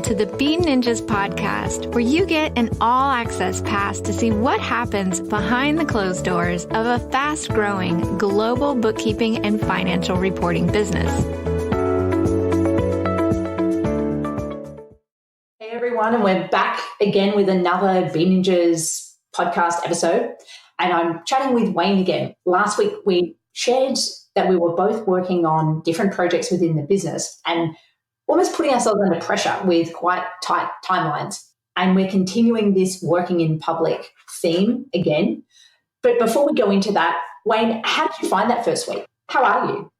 to the Bean Ninjas podcast, where you get an all-access pass to see what happens behind the closed doors of a fast-growing global bookkeeping and financial reporting business. Hey everyone, and we're back again with another Bean Ninjas podcast episode. And I'm chatting with Wayne again. Last week we shared that we were both working on different projects within the business and almost putting ourselves under pressure with quite tight timelines. And we're continuing this working in public theme again. But before we go into that, Wayne, how did you find that first week? How are you?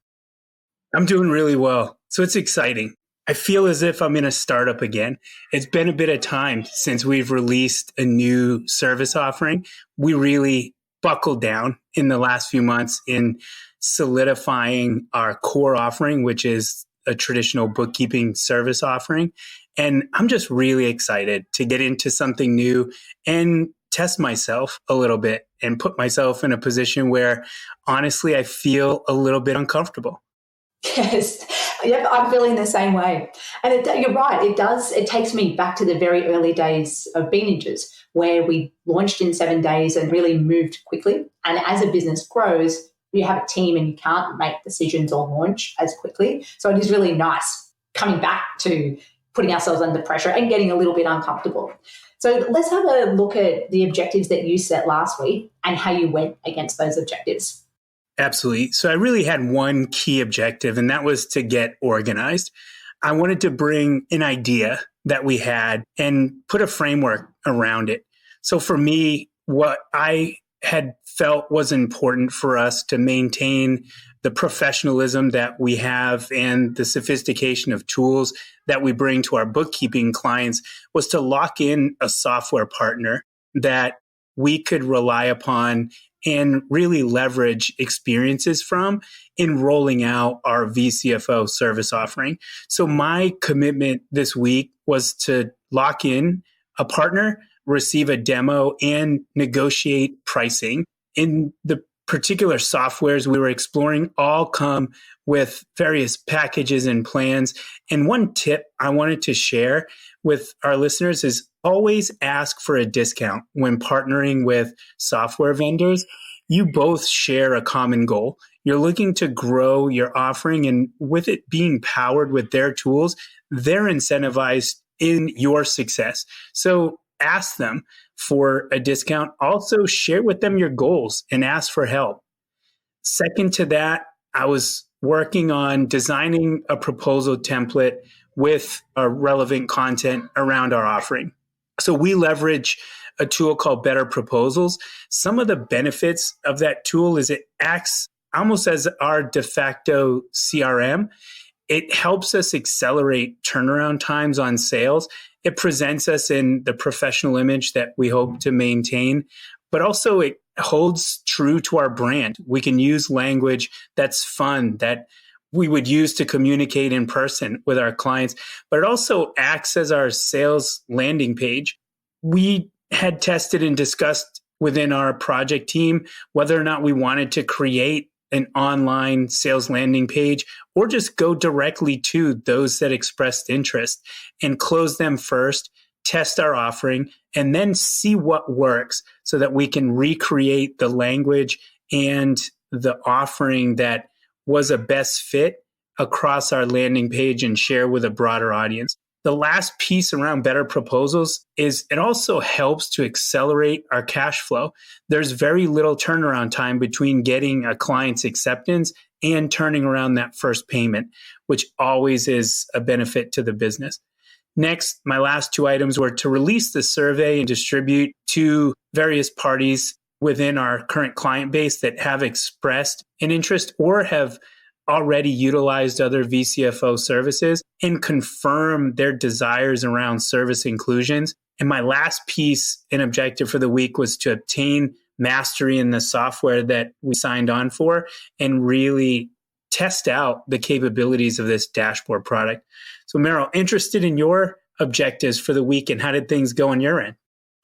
I'm doing really well. So it's exciting. I feel as if I'm in a startup again. It's been a bit of time since we've released a new service offering. We really buckled down in the last few months in solidifying our core offering, which is a traditional bookkeeping service offering. And I'm just really excited to get into something new and test myself a little bit and put myself in a position where, honestly, I feel a little bit uncomfortable. Yes, yep, I'm feeling the same way. And you're right, it takes me back to the very early days of Bean Ninjas, where we launched in 7 days and really moved quickly. And as a business grows, you have a team and you can't make decisions or launch as quickly. So it is really nice coming back to putting ourselves under pressure and getting a little bit uncomfortable. So let's have a look at the objectives that you set last week and how you went against those objectives. Absolutely. So I really had one key objective, and that was to get organized. I wanted to bring an idea that we had and put a framework around it. So for me, what I had felt was important for us to maintain the professionalism that we have and the sophistication of tools that we bring to our bookkeeping clients was to lock in a software partner that we could rely upon and really leverage experiences from in rolling out our VCFO service offering. So my commitment this week was to lock in a partner, receive a demo, and negotiate pricing. In the particular softwares we were exploring all come with various packages and plans. And one tip I wanted to share with our listeners is always ask for a discount when partnering with software vendors. You both share a common goal. You're looking to grow your offering, and with it being powered with their tools, they're incentivized in your success. So ask them for a discount. Also share with them your goals and ask for help. Second to that, I was working on designing a proposal template with relevant content around our offering. So we leverage a tool called Better Proposals. Some of the benefits of that tool is it acts almost as our de facto CRM. It helps us accelerate turnaround times on sales. It presents us in the professional image that we hope to maintain, but also it holds true to our brand. We can use language that's fun, that we would use to communicate in person with our clients, but it also acts as our sales landing page. We had tested and discussed within our project team whether or not we wanted to create an online sales landing page or just go directly to those that expressed interest and close them first, test our offering, and then see what works so that we can recreate the language and the offering that was a best fit across our landing page and share with a broader audience. The last piece around Better Proposals is it also helps to accelerate our cash flow. There's very little turnaround time between getting a client's acceptance and turning around that first payment, which always is a benefit to the business. Next, my last two items were to release the survey and distribute to various parties within our current client base that have expressed an interest or have already utilized other VCFO services and confirm their desires around service inclusions. And my last piece and objective for the week was to obtain mastery in the software that we signed on for and really test out the capabilities of this dashboard product. So Meryl, interested in your objectives for the week and how did things go on your end?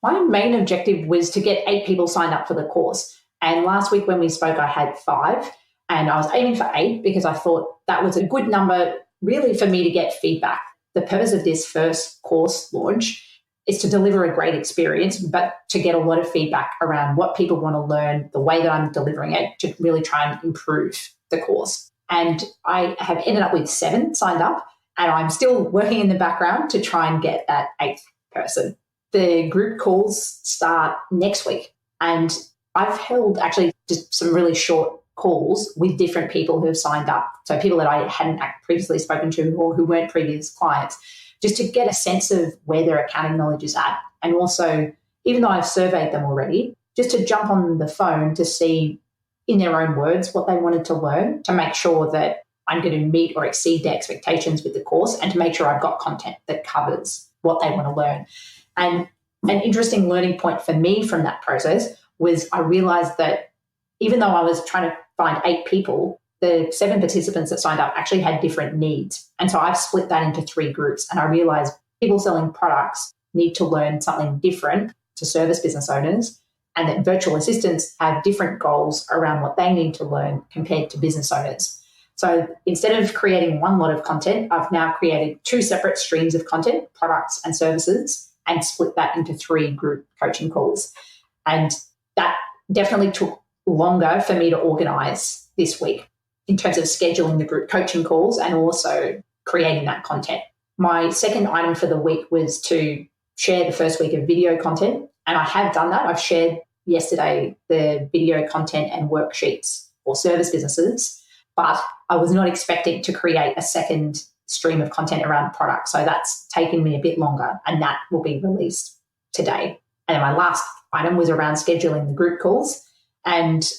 My main objective was to get 8 people signed up for the course. And last week when we spoke, I had 5. And I was aiming for 8 because I thought that was a good number really for me to get feedback. the purpose of this first course launch is to deliver a great experience, but to get a lot of feedback around what people want to learn, the way that I'm delivering it, to really try and improve the course. And I have ended up with 7 signed up, and I'm still working in the background to try and get that 8th person. The group calls start next week, and I've held actually just some really short calls with different people who have signed up. So people that I hadn't previously spoken to or who weren't previous clients, just to get a sense of where their accounting knowledge is at. And also, even though I've surveyed them already, just to jump on the phone to see in their own words what they wanted to learn, to make sure that I'm going to meet or exceed their expectations with the course, and to make sure I've got content that covers what they want to learn. And an interesting learning point for me from that process was I realized that even though I was trying to find 8 people, the 7 participants that signed up actually had different needs. And so I've split that into 3 groups. And I realized people selling products need to learn something different to service business owners, and that virtual assistants have different goals around what they need to learn compared to business owners. So instead of creating one lot of content, I've now created 2 separate streams of content, products and services, and split that into 3 group coaching calls. And that definitely took longer for me to organize this week in terms of scheduling the group coaching calls and also creating that content. My second item for the week was to share the first week of video content, and I have done that. I've shared yesterday the video content and worksheets for service businesses, but I was not expecting to create a second stream of content around products. So that's taken me a bit longer, and that will be released today. And then my last item was around scheduling the group calls. And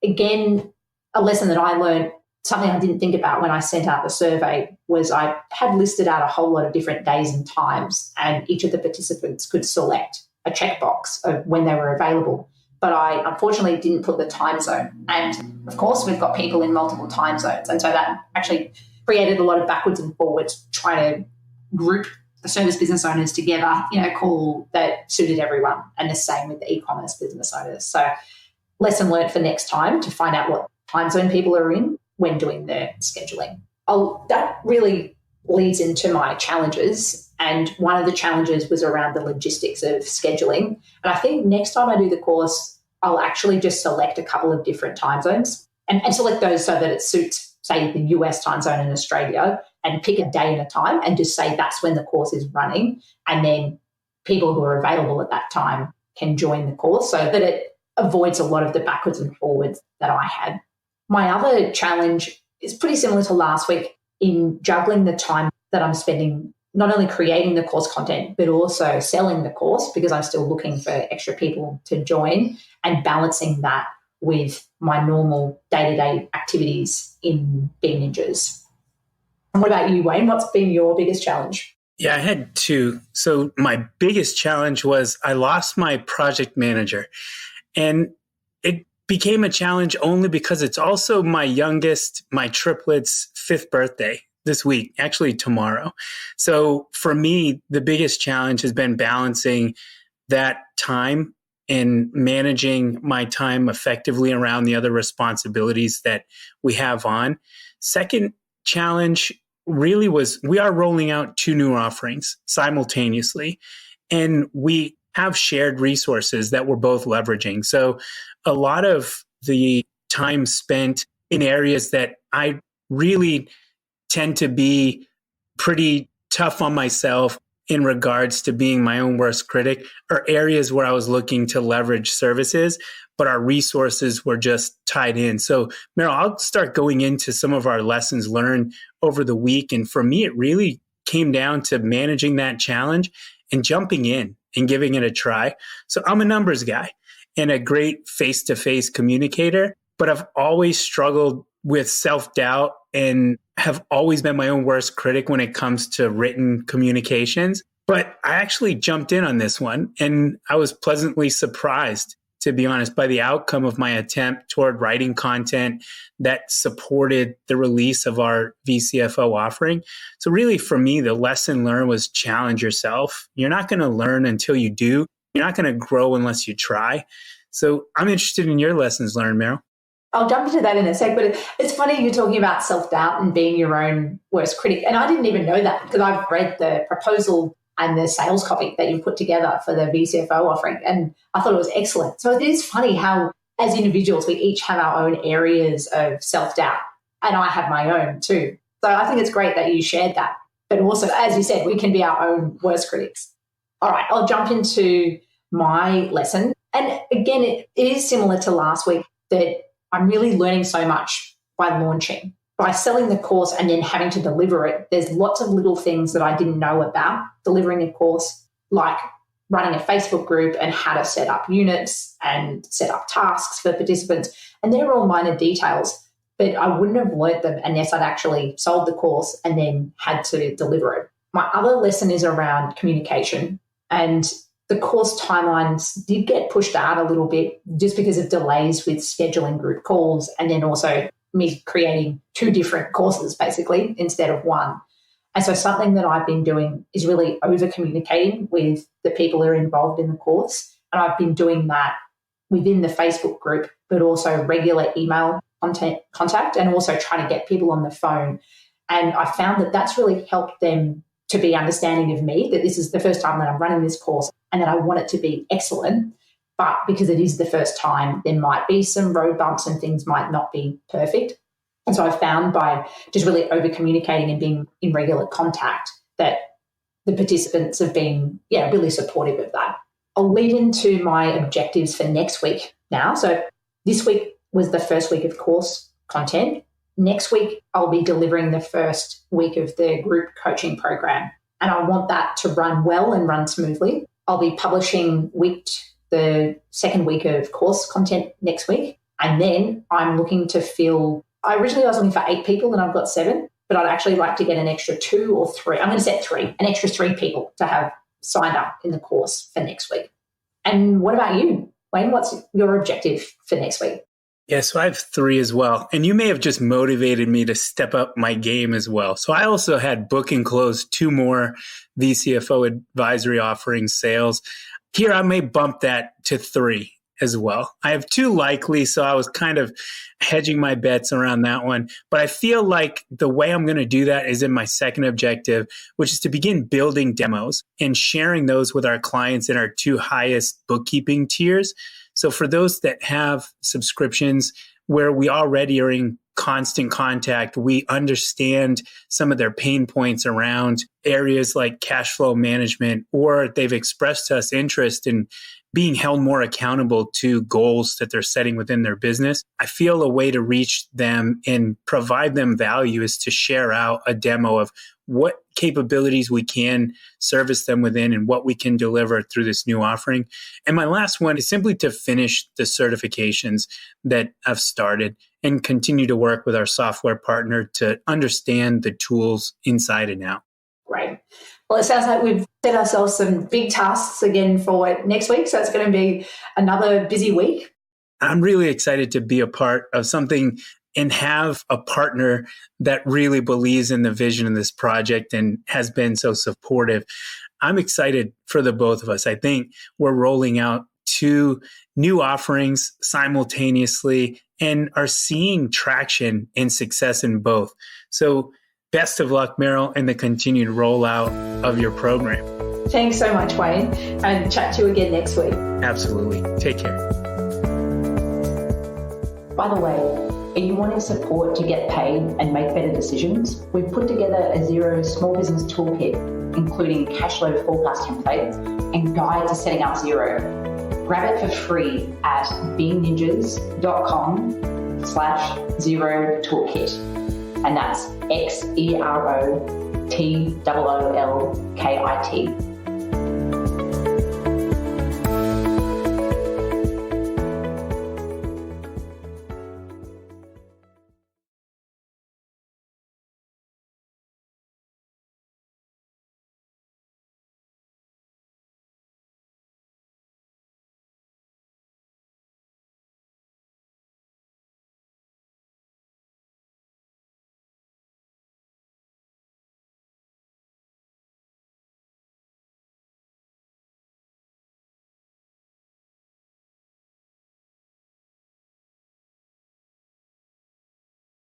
again, a lesson that I learned, something I didn't think about when I sent out the survey, was I had listed out a whole lot of different days and times, and each of the participants could select a checkbox of when they were available. But I unfortunately didn't put the time zone. And of course, we've got people in multiple time zones. And so that actually created a lot of backwards and forwards trying to group the service business owners together in a call that suited everyone, and the same with the e-commerce business owners. So lesson learned for next time, to find out what time zone people are in when doing their scheduling. That really leads into my challenges. And one of the challenges was around the logistics of scheduling. And I think next time I do the course, I'll actually just select a couple of different time zones and select those so that it suits, say, the US time zone in Australia, and pick a day and a time and just say that's when the course is running. And then people who are available at that time can join the course, so that it avoids a lot of the backwards and forwards that I had. My other challenge is pretty similar to last week in juggling the time that I'm spending not only creating the course content, but also selling the course, because I'm still looking for extra people to join, and balancing that with my normal day-to-day activities in Big Ninjas. And what about you, Wayne? What's been your biggest challenge? Yeah, I had 2. So my biggest challenge was I lost my project manager. And it became a challenge only because it's also my youngest, my triplets' 5th birthday this week, actually tomorrow. So for me, the biggest challenge has been balancing that time and managing my time effectively around the other responsibilities that we have on. Second challenge really was, we are rolling out 2 new offerings simultaneously, and we have shared resources that we're both leveraging. So a lot of the time spent in areas that I really tend to be pretty tough on myself in regards to being my own worst critic are areas where I was looking to leverage services, but our resources were just tied in. So Meryl, I'll start going into some of our lessons learned over the week. And for me, it really came down to managing that challenge and jumping in and giving it a try. So I'm a numbers guy and a great face-to-face communicator, but I've always struggled with self-doubt and have always been my own worst critic when it comes to written communications. But I actually jumped in on this one, and I was pleasantly surprised, to be honest, by the outcome of my attempt toward writing content that supported the release of our VCFO offering. So really, for me, the lesson learned was challenge yourself. You're not going to learn until you do. You're not going to grow unless you try. So I'm interested in your lessons learned, Meryl. I'll jump into that in a sec, but it's funny you're talking about self-doubt and being your own worst critic. And I didn't even know that because I've read the proposal and the sales copy that you've put together for the VCFO offering. And I thought it was excellent. So it is funny how as individuals, we each have our own areas of self-doubt. And I have my own too. So I think it's great that you shared that. But also, as you said, we can be our own worst critics. All right, I'll jump into my lesson. And again, it is similar to last week that I'm really learning so much by launching. By selling the course and then having to deliver it, there's lots of little things that I didn't know about delivering a course, like running a Facebook group and how to set up units and set up tasks for participants. And they're all minor details, but I wouldn't have learnt them unless I'd actually sold the course and then had to deliver it. My other lesson is around communication, and the course timelines did get pushed out a little bit just because of delays with scheduling group calls and then also me creating 2 different courses basically instead of one. And so something that I've been doing is really over-communicating with the people that are involved in the course. And I've been doing that within the Facebook group, but also regular email contact and also trying to get people on the phone. And I found that that's really helped them to be understanding of me, that this is the first time that I'm running this course and that I want it to be excellent. But because it is the first time, there might be some road bumps and things might not be perfect. And so I found by just really over-communicating and being in regular contact that the participants have been, really supportive of that. I'll lead into my objectives for next week now. So this week was the first week of course content. Next week, I'll be delivering the first week of the group coaching program. And I want that to run well and run smoothly. I'll be publishing the second week of course content next week. And then I'm looking to fill, originally I was looking for 8 people and I've got 7, but I'd actually like to get an extra 2 or 3. I'm going to set 3, an extra 3 people to have signed up in the course for next week. And what about you, Wayne? What's your objective for next week? Yeah, so I have 3 as well. And you may have just motivated me to step up my game as well. So I also had book and close 2 more VCFO advisory offering sales. Here, I may bump that to 3 as well. I have 2 likely, so I was kind of hedging my bets around that one. But I feel like the way I'm going to do that is in my second objective, which is to begin building demos and sharing those with our clients in our 2 highest bookkeeping tiers. So for those that have subscriptions where we already are in constant contact, we understand some of their pain points around areas like cash flow management, or they've expressed to us interest in being held more accountable to goals that they're setting within their business. I feel a way to reach them and provide them value is to share out a demo of what capabilities we can service them within and what we can deliver through this new offering. And my last one is simply to finish the certifications that I've started and continue to work with our software partner to understand the tools inside and out. Great. Well, it sounds like we've set ourselves some big tasks again for next week. So it's going to be another busy week. I'm really excited to be a part of something and have a partner that really believes in the vision of this project and has been so supportive. I'm excited for the both of us. I think we're rolling out 2 new offerings simultaneously and are seeing traction and success in both. So best of luck, Meryl, in the continued rollout of your program. Thanks so much, Wayne, and chat to you again next week. Absolutely. Take care. By the way, are you wanting support to get paid and make better decisions? We've put together a Xero small business toolkit, including cash flow forecast templates and guide to setting up Xero. Grab it for free at beingninjas.com/Xero toolkit. And that's XeroToolkit.